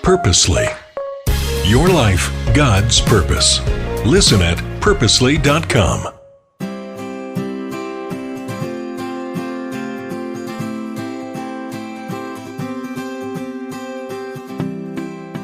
Purposely. Your life, God's purpose. Listen at purposely.com.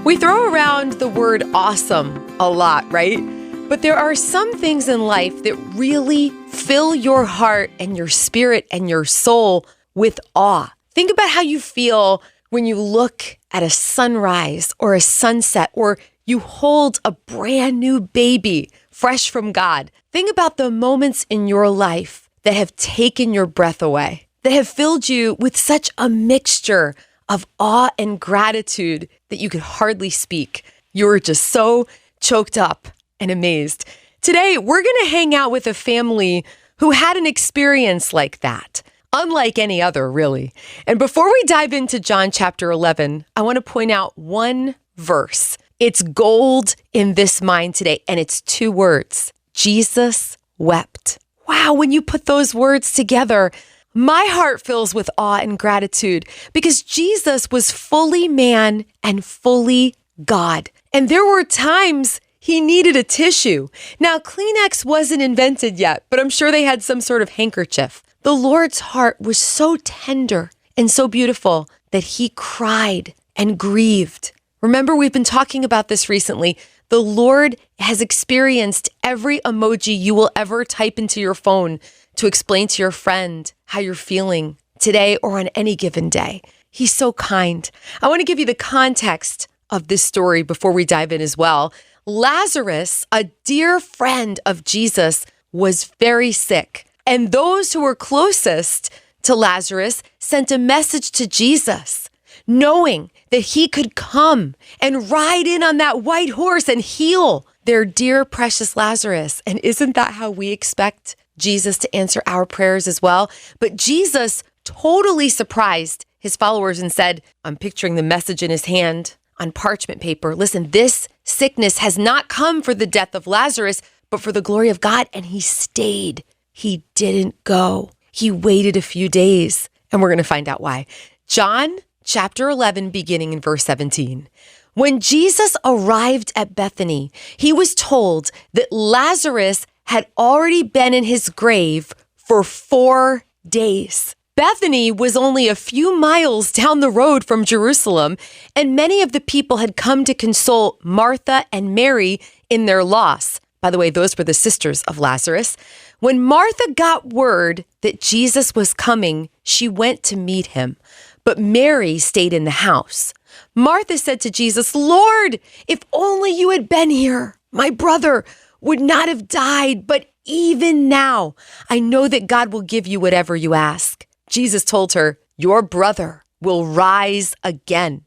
We throw around the word awesome a lot, right? But there are some things in life that really fill your heart and your spirit and your soul with awe. Think about how you feel when you look at a sunrise or a sunset, or you hold a brand new baby fresh from God. Think about the moments in your life that have taken your breath away, that have filled you with such a mixture of awe and gratitude that you could hardly speak. You were just so choked up and amazed. Today, we're going to hang out with a family who had an experience like that, unlike any other, really. And before we dive into John chapter 11, I want to point out one verse. It's gold in this mind today, and it's 2 words. Jesus wept. Wow, when you put those words together, my heart fills with awe and gratitude because Jesus was fully man and fully God. And there were times he needed a tissue. Now, Kleenex wasn't invented yet, but I'm sure they had some sort of handkerchief. The Lord's heart was so tender and so beautiful that he cried and grieved. Remember, we've been talking about this recently. The Lord has experienced every emoji you will ever type into your phone to explain to your friend how you're feeling today or on any given day. He's so kind. I want to give you the context of this story before we dive in as well. Lazarus, a dear friend of Jesus, was very sick. And those who were closest to Lazarus sent a message to Jesus, knowing that he could come and ride in on that white horse and heal their dear, precious Lazarus. And isn't that how we expect Jesus to answer our prayers as well? But Jesus totally surprised his followers and said, I'm picturing the message in his hand on parchment paper. Listen, this sickness has not come for the death of Lazarus, but for the glory of God. And he stayed. He didn't go. He waited a few days. And we're going to find out why. John chapter 11, beginning in verse 17. When Jesus arrived at Bethany, he was told that Lazarus had already been in his grave for 4 days. Bethany was only a few miles down the road from Jerusalem, and many of the people had come to console Martha and Mary in their loss. By the way, those were the sisters of Lazarus. When Martha got word that Jesus was coming, she went to meet him, but Mary stayed in the house. Martha said to Jesus, Lord, if only you had been here, my brother would not have died, but even now, I know that God will give you whatever you ask. Jesus told her, your brother will rise again.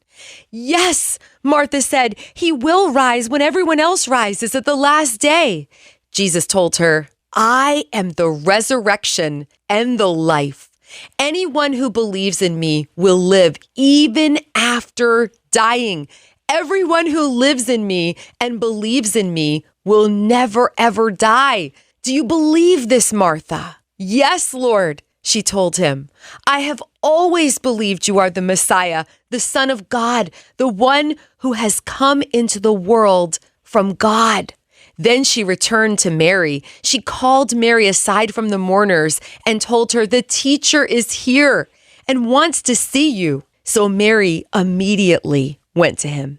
Yes, Martha said, he will rise when everyone else rises at the last day. Jesus told her, I am the resurrection and the life. Anyone who believes in me will live even after dying. Everyone who lives in me and believes in me will never, ever die. Do you believe this, Martha? Yes, Lord, she told him. I have always believed you are the Messiah, the Son of God, the one who has come into the world from God. Then she returned to Mary. She called Mary aside from the mourners and told her, the teacher is here and wants to see you. So Mary immediately went to him.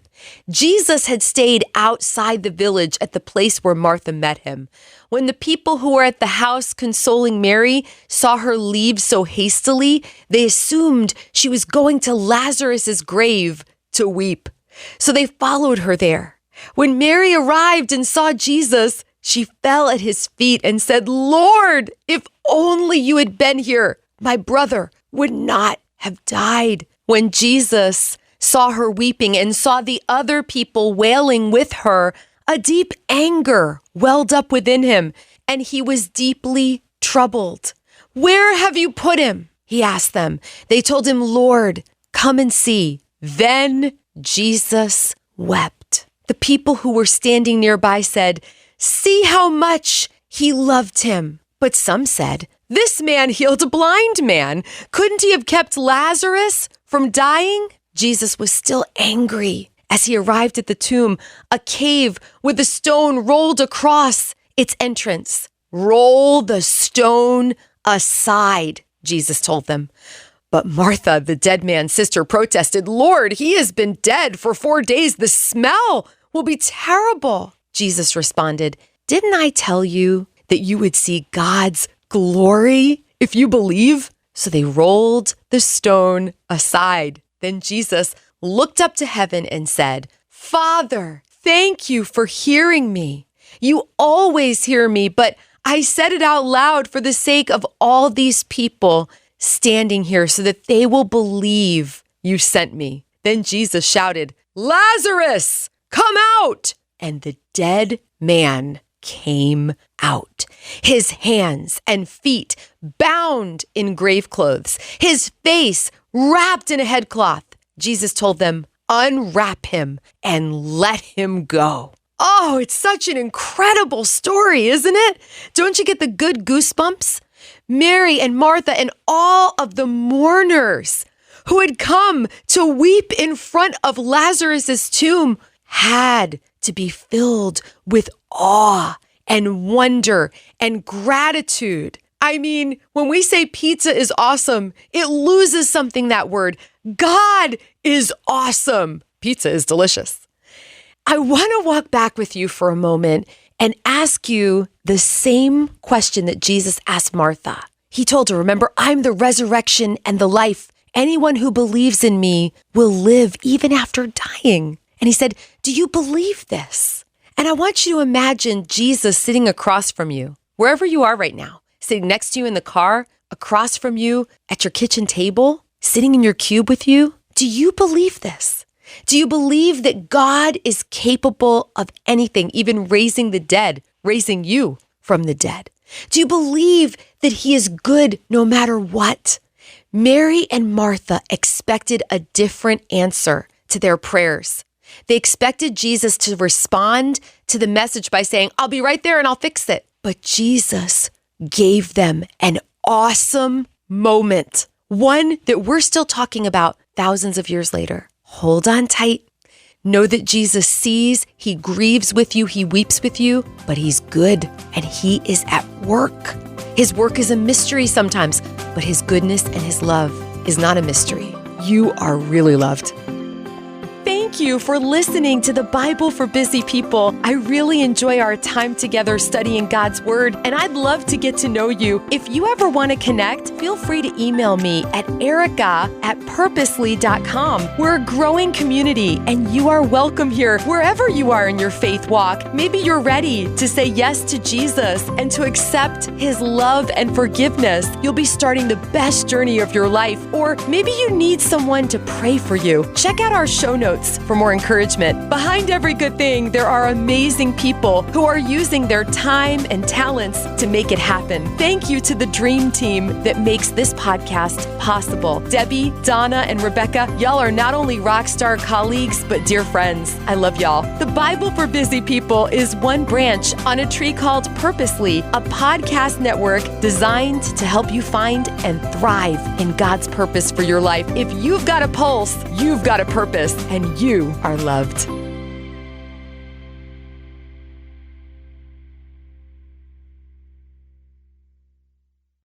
Jesus had stayed outside the village at the place where Martha met him. When the people who were at the house consoling Mary saw her leave so hastily, they assumed she was going to Lazarus's grave to weep. So they followed her there. When Mary arrived and saw Jesus, she fell at his feet and said, Lord, if only you had been here, my brother would not have died. When Jesus saw her weeping and saw the other people wailing with her, a deep anger welled up within him, and he was deeply troubled. Where have you put him? He asked them. They told him, Lord, come and see. Then Jesus wept. The people who were standing nearby said, see how much he loved him. But some said, this man healed a blind man. Couldn't he have kept Lazarus from dying? Jesus was still angry As he arrived at the tomb, a cave with a stone rolled across its entrance. Roll the stone aside, Jesus told them. But Martha, the dead man's sister, protested, Lord, he has been dead for 4 days. The smell will be terrible. Jesus responded, didn't I tell you that you would see God's glory if you believe? So they rolled the stone aside. Then Jesus looked up to heaven and said, Father, thank you for hearing me. You always hear me, but I said it out loud for the sake of all these people standing here so that they will believe you sent me. Then Jesus shouted, Lazarus, come out! And the dead man came out, his hands and feet bound in grave clothes, his face wrapped in a headcloth. Jesus told them, unwrap him and let him go. Oh, it's such an incredible story, isn't it? Don't you get the good goosebumps? Mary and Martha and all of the mourners who had come to weep in front of Lazarus's tomb had to be filled with awe and wonder and gratitude. I mean, when we say pizza is awesome, it loses something, that word. God is awesome. Pizza is delicious. I want to walk back with you for a moment and ask you the same question that Jesus asked Martha. He told her, remember, I'm the resurrection and the life. Anyone who believes in me will live even after dying. And he said, do you believe this? And I want you to imagine Jesus sitting across from you, wherever you are right now, sitting next to you in the car, across from you at your kitchen table, sitting in your cube with you. Do you believe this? Do you believe that God is capable of anything, even raising the dead, raising you from the dead? Do you believe that he is good no matter what? Mary and Martha expected a different answer to their prayers. They expected Jesus to respond to the message by saying, I'll be right there and I'll fix it. But Jesus gave them an awesome moment, one that we're still talking about thousands of years later. Hold on tight. Know that Jesus sees, he grieves with you, he weeps with you, but he's good and he is at work. His work is a mystery sometimes, but his goodness and his love is not a mystery. You are really loved. Thank you for listening to the Bible for Busy People. I really enjoy our time together studying God's Word, and I'd love to get to know you. If you ever want to connect, feel free to email me at erica@purposely.com. We're a growing community, and you are welcome here wherever you are in your faith walk. Maybe you're ready to say yes to Jesus and to accept his love and forgiveness. You'll be starting the best journey of your life, or maybe you need someone to pray for you. Check out our show notes for more encouragement. Behind every good thing, there are amazing people who are using their time and talents to make it happen. Thank you to the dream team that makes this podcast possible. Debbie, Donna, and Rebecca, y'all are not only rock star colleagues, but dear friends. I love y'all. The Bible for Busy People is one branch on a tree called Purposely, a podcast network designed to help you find and thrive in God's purpose for your life. If you've got a pulse, you've got a purpose, and you are loved.